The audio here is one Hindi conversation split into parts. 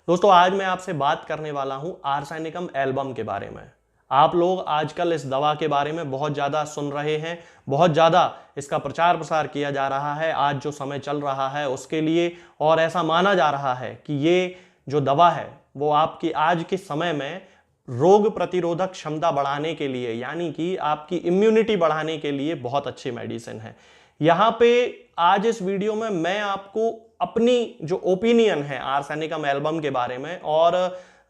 दोस्तों आज मैं आपसे बात करने वाला हूं आर्सेनिकम एल्बम के बारे में। आप लोग आजकल इस दवा के बारे में बहुत ज़्यादा सुन रहे हैं, बहुत ज़्यादा इसका प्रचार प्रसार किया जा रहा है आज जो समय चल रहा है उसके लिए। और ऐसा माना जा रहा है कि ये जो दवा है वो आपकी आज के समय में रोग प्रतिरोधक क्षमता बढ़ाने के लिए, यानी कि आपकी इम्यूनिटी बढ़ाने के लिए बहुत अच्छी मेडिसिन है। यहाँ पे आज इस वीडियो में मैं आपको अपनी जो ओपिनियन है आर्सेनिकम एल्बम के बारे में और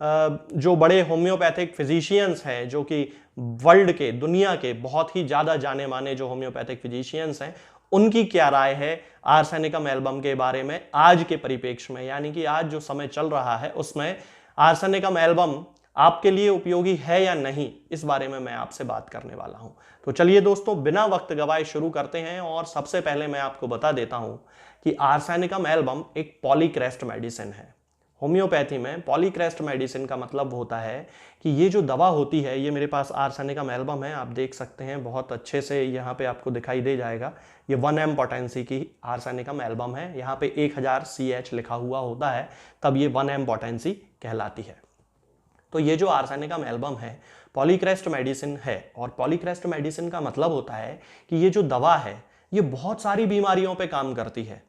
जो बड़े होम्योपैथिक फिजिशियंस हैं, जो कि वर्ल्ड के, दुनिया के बहुत ही ज़्यादा जाने माने जो होम्योपैथिक फिजिशियंस हैं, उनकी क्या राय है आर्सेनिकम एल्बम के बारे में आज के परिप्रेक्ष्य में, यानी कि आज जो समय चल रहा है उसमें आर्सेनिकम एल्बम आपके लिए उपयोगी है या नहीं, इस बारे में मैं आपसे बात करने वाला हूं। तो चलिए दोस्तों बिना वक्त गवाए शुरू करते हैं। और सबसे पहले मैं आपको बता देता हूं कि आर्सेनिकम एल्बम एक पॉलीक्रेस्ट मेडिसिन है। होम्योपैथी में पॉलीक्रेस्ट मेडिसिन का मतलब होता है कि ये जो दवा होती है, ये मेरे पास आर्सेनिकम एल्बम है, आप देख सकते हैं बहुत अच्छे से यहाँ पे आपको दिखाई दे जाएगा। ये 1 m पोटेंसी की आर्सेनिकम एल्बम है। यहाँ पे 1000 CH लिखा हुआ होता है, तब ये 1 m पोटेंसी कहलाती है। तो ये जो आर्सेनिकम एल्बम है पॉलीक्रेस्ट मेडिसिन है, और पॉलीक्रेस्ट मेडिसिन का मतलब होता है कि ये जो दवा है ये बहुत सारी बीमारियों पे काम करती है।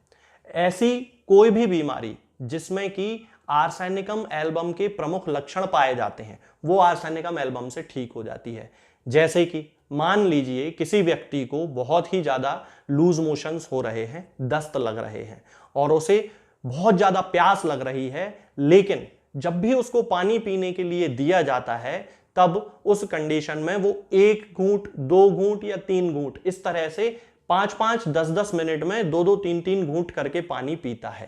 ऐसी कोई भी बीमारी जिसमें कि आर्सेनिकम एल्बम के प्रमुख लक्षण पाए जाते हैं वो आर्सेनिकम एल्बम से ठीक हो जाती है। जैसे कि मान लीजिए किसी व्यक्ति को बहुत ही ज़्यादा लूज मोशंस हो रहे हैं, दस्त लग रहे हैं और उसे बहुत ज़्यादा प्यास लग रही है, लेकिन जब भी उसको पानी पीने के लिए दिया जाता है तब उस कंडीशन में वो 1 घूंट, 2 घूंट या 3 घूंट, इस तरह से 5-5, 10-10 मिनट में 2-2, 3-3 घूंट करके पानी पीता है।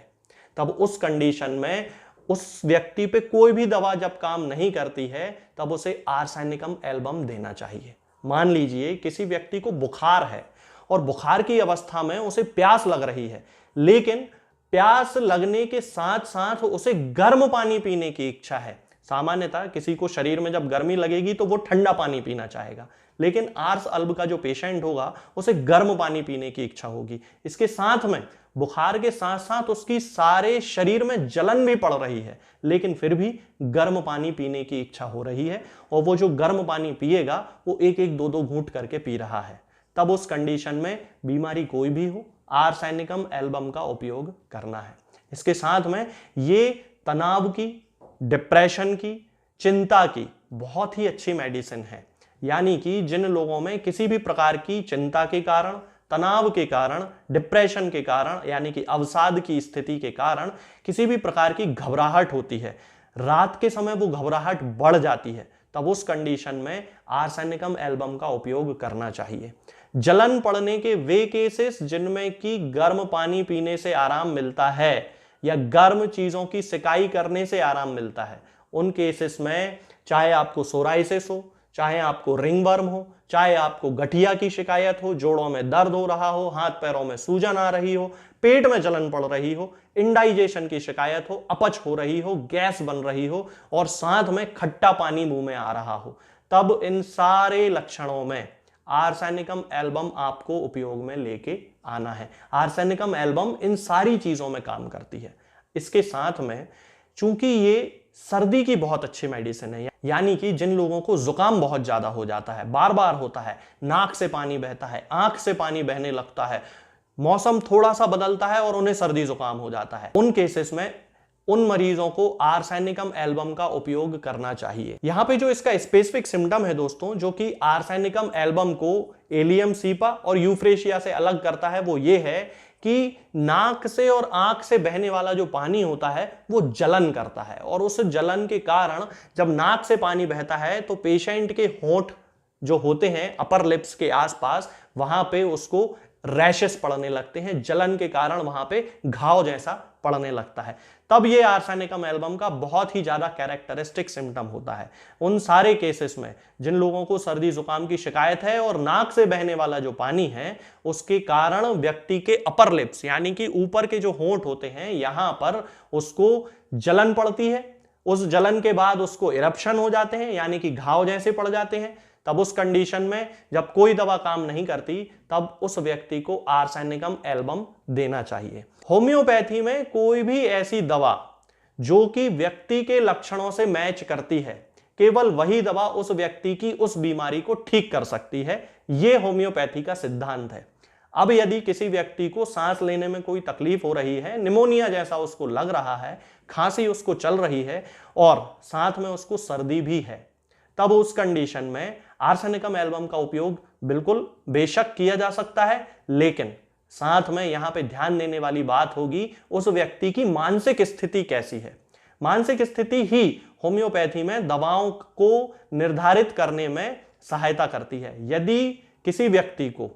तब उस कंडीशन में उस व्यक्ति पे कोई भी दवा जब काम नहीं करती है तब उसे आर्सेनिकम एल्बम देना चाहिए। मान लीजिए किसी व्यक्ति को बुखार है और बुखार की अवस्था में उसे प्यास लग रही है, लेकिन प्यास लगने के साथ साथ उसे गर्म पानी पीने की इच्छा है। सामान्यतः किसी को शरीर में जब गर्मी लगेगी तो वो ठंडा पानी पीना चाहेगा, लेकिन आर्स अल्ब का जो पेशेंट होगा उसे गर्म पानी पीने की इच्छा होगी। इसके साथ में बुखार के साथ साथ उसकी सारे शरीर में जलन भी पड़ रही है, लेकिन फिर भी गर्म पानी पीने की इच्छा हो रही है और वो जो गर्म पानी पिएगा वो 1-1, 2-2 घूंट करके पी रहा है। तब उस कंडीशन में बीमारी कोई भी हो, आर्सेनिकम एल्बम का उपयोग करना है। इसके साथ में ये तनाव की, डिप्रेशन की, चिंता की बहुत ही अच्छी मेडिसिन है। यानी कि जिन लोगों में किसी भी प्रकार की चिंता के कारण, तनाव के कारण, डिप्रेशन के कारण, यानी कि अवसाद की स्थिति के कारण किसी भी प्रकार की घबराहट होती है, रात के समय वो घबराहट बढ़ जाती है, तब उस कंडीशन में आर्सेनिकम एल्बम का उपयोग करना चाहिए। जलन पड़ने के वे केसेस जिनमें कि गर्म पानी पीने से आराम मिलता है या गर्म चीजों की सिकाई करने से आराम मिलता है, उन केसेस में चाहे आपको सोराइसिस हो, चाहे आपको रिंगवर्म हो, चाहे आपको गठिया की शिकायत हो, जोड़ों में दर्द हो रहा हो, हाथ पैरों में सूजन आ रही हो, पेट में जलन पड़ रही हो, इंडाइजेशन की शिकायत हो, अपच हो रही हो, गैस बन रही हो और साथ में खट्टा पानी मुंह में आ रहा हो, तब इन सारे लक्षणों में आर्सेनिकम एल्बम आपको उपयोग में लेके आना है। आर्सेनिकम एल्बम इन सारी चीजों में काम करती है। इसके साथ में चूंकि ये सर्दी की बहुत अच्छी मेडिसिन है, यानी कि जिन लोगों को जुकाम बहुत ज्यादा हो जाता है, बार बार होता है, नाक से पानी बहता है, आंख से पानी बहने लगता है, मौसम थोड़ा सा बदलता है और उन्हें सर्दी जुकाम हो जाता है, उन केसेस में उन मरीजों को आर्सेनिकम एल्बम का उपयोग करना चाहिए। यहां पे जो इसका स्पेसिफिक सिम्टम है दोस्तों, जो कि आर्सेनिकम एल्बम को एलियम सीपा और यूफ्रेशिया से अलग करता है, वो ये है कि नाक से और आंख से बहने वाला जो पानी होता है वो जलन करता है, और उस जलन के कारण जब नाक से पानी बहता है तो पेशेंट के होंठ जो होते हैं अपर लिप्स के आसपास, वहां पे उसको रैशेस पड़ने लगते हैं, जलन के कारण वहां पे घाव जैसा पड़ने लगता है। तब ये आर्सेनिकम एल्बम का बहुत ही ज्यादा कैरेक्टरिस्टिक सिम्टम होता है। उन सारे केसेस में जिन लोगों को सर्दी जुकाम की शिकायत है और नाक से बहने वाला जो पानी है उसके कारण व्यक्ति के अपर लिप्स, यानी कि ऊपर के जो होंठ होते हैं, यहां पर उसको जलन पड़ती है, उस जलन के बाद उसको इरप्शन हो जाते हैं, यानी कि घाव जैसे पड़ जाते हैं। तब उस कंडीशन में जब कोई दवा काम नहीं करती तब उस व्यक्ति को आर्सेनिकम एल्बम देना चाहिए। होम्योपैथी में कोई भी ऐसी दवा जो कि व्यक्ति के लक्षणों से मैच करती है, केवल वही दवा उस व्यक्ति की उस बीमारी को ठीक कर सकती है। यह होम्योपैथी का सिद्धांत है। अब यदि किसी व्यक्ति को सांस लेने में कोई तकलीफ हो रही है, निमोनिया जैसा उसको लग रहा है, खांसी उसको चल रही है और साथ में उसको सर्दी भी है, तब उस कंडीशन में आर्सेनिकम एल्बम का उपयोग बिल्कुल बेशक किया जा सकता है, लेकिन साथ में यहां पे ध्यान देने वाली बात होगी उस व्यक्ति की मानसिक स्थिति कैसी है। मानसिक स्थिति ही होम्योपैथी में दवाओं को निर्धारित करने में सहायता करती है। यदि किसी व्यक्ति को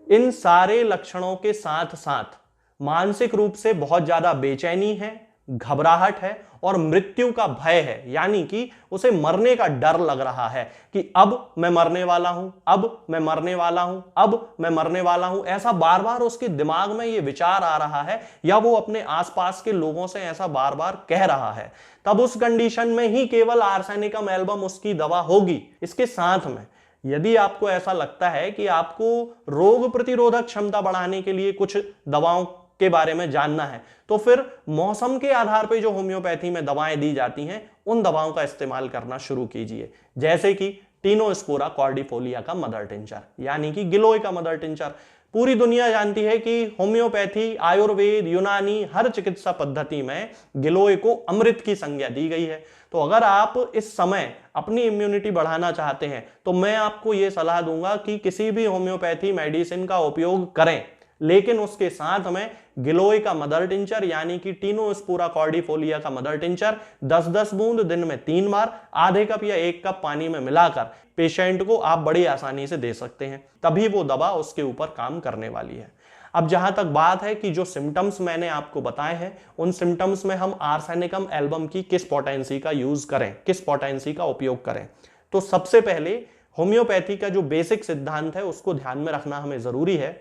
इन सारे लक्षणों के साथ साथ मानसिक रूप से बहुत ज्यादा बेचैनी है, घबराहट है और मृत्यु का भय है, यानी कि उसे मरने का डर लग रहा है कि अब मैं मरने वाला हूं, अब मैं मरने वाला हूं, अब मैं मरने वाला हूं, ऐसा बार बार उसके दिमाग में ये विचार आ रहा है या वो अपने आसपास के लोगों से ऐसा बार बार कह रहा है, तब उस कंडीशन में ही केवल आर्सेनिकम एल्बम उसकी दवा होगी। इसके साथ में यदि आपको ऐसा लगता है कि आपको रोग प्रतिरोधक क्षमता बढ़ाने के लिए कुछ दवाओं के बारे में जानना है, तो फिर मौसम के आधार पर जो होम्योपैथी में दवाएं दी जाती हैं उन दवाओं का इस्तेमाल करना शुरू कीजिए, जैसे कि टिनोस्पोरा कॉर्डिफोलिया का मदर टिंचर, यानी कि गिलोय का मदर टिंचर। पूरी दुनिया जानती है कि होम्योपैथी, आयुर्वेद, यूनानी हर चिकित्सा पद्धति में गिलोय को अमृत की संज्ञा दी गई है। तो अगर आप इस समय अपनी इम्यूनिटी बढ़ाना चाहते हैं तो मैं आपको यह सलाह दूंगा कि किसी भी होम्योपैथी मेडिसिन का उपयोग करें, लेकिन उसके साथ में गिलोय का मदर टिंचर यानी कि टिनोस्पोरा कॉर्डिफोलिया का मदर टिंचर 10-10 बूंद दिन में 3 बार आधे कप या 1 कप पानी में मिलाकर पेशेंट को आप बड़ी आसानी से दे सकते हैं, तभी वो दवा उसके ऊपर काम करने वाली है। अब जहां तक बात है कि जो सिम्टम्स मैंने आपको बताए हैं, उन सिम्टम्स में हम आर्सेनिकम एल्बम की किस पोटेंसी का यूज करें, किस पोटेंसी का उपयोग करें, तो सबसे पहले होम्योपैथी का जो बेसिक सिद्धांत है उसको ध्यान में रखना हमें जरूरी है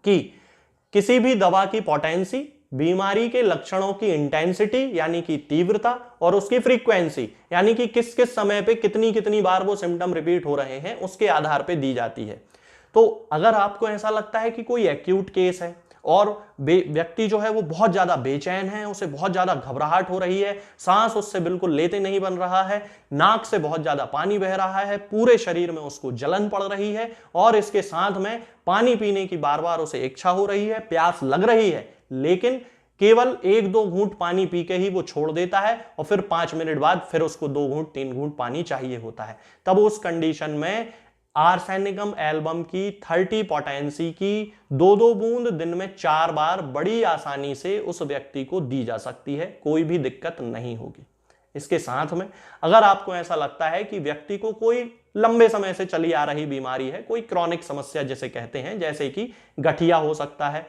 कि किसी भी दवा की पोटेंसी बीमारी के लक्षणों की इंटेंसिटी यानी कि तीव्रता और उसकी फ्रीक्वेंसी यानी कि किस किस समय पे कितनी कितनी बार वो सिम्टम रिपीट हो रहे हैं उसके आधार पे दी जाती है। तो अगर आपको ऐसा लगता है कि कोई एक्यूट केस है और व्यक्ति जो है वो बहुत ज्यादा बेचैन है, उसे बहुत ज्यादा घबराहट हो रही है, सांस उससे बिल्कुल लेते नहीं बन रहा है, नाक से बहुत ज्यादा पानी बह रहा है, पूरे शरीर में उसको जलन पड़ रही है और इसके साथ में पानी पीने की बार बार उसे इच्छा हो रही है, प्यास लग रही है, लेकिन केवल 1-2 घूंट पानी पी के ही वो छोड़ देता है और फिर 5 मिनट बाद फिर उसको 2 घूंट 3 घूंट पानी चाहिए होता है, तब उस कंडीशन में आर्सेनिकम एल्बम की 30 पोटेंसी की 2-2 बूंद दिन में 4 बार बड़ी आसानी से उस व्यक्ति को दी जा सकती है, कोई भी दिक्कत नहीं होगी। इसके साथ में अगर आपको ऐसा लगता है कि व्यक्ति को कोई लंबे समय से चली आ रही बीमारी है, कोई क्रॉनिक समस्या जिसे कहते हैं, जैसे कि गठिया हो सकता है,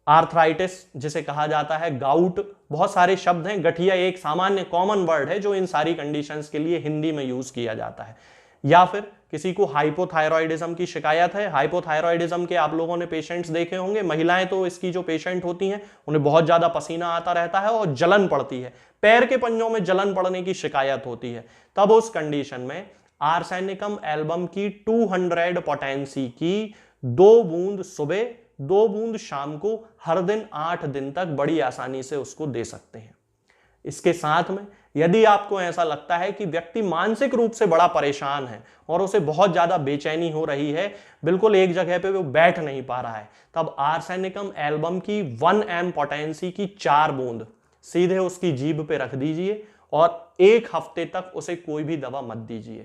आर्थराइटिस जिसे कहा जाता है, गाउट, बहुत सारे शब्द हैं, गठिया एक सामान्य कॉमन वर्ड है जो इन सारी कंडीशंस के लिए हिंदी में यूज किया जाता है। या फिर किसी को हाइपोथायरॉयडिज्म की शिकायत है, हाइपोथायरॉयडिज्म के आप लोगों ने पेशेंट्स देखे होंगे, महिलाएं तो इसकी जो पेशेंट होती हैं उन्हें बहुत ज्यादा पसीना आता रहता है और जलन पड़ती है, पैर के पंजों में जलन पड़ने की शिकायत होती है, तब उस कंडीशन में आर्सेनिकम एल्बम की 200 पोटेंसी की 2 बूंद सुबह 2 बूंद शाम को हर दिन 8 दिन तक बड़ी आसानी से उसको दे सकते हैं। इसके साथ में यदि आपको ऐसा लगता है कि व्यक्ति मानसिक रूप से बड़ा परेशान है और उसे बहुत ज्यादा बेचैनी हो रही है, बिल्कुल एक जगह पे वो बैठ नहीं पा रहा है, तब आर्सेनिकम एल्बम की 1 mg पोटेंसी की 4 बूंद सीधे उसकी जीभ पे रख दीजिए और 1 हफ्ते तक उसे कोई भी दवा मत दीजिए।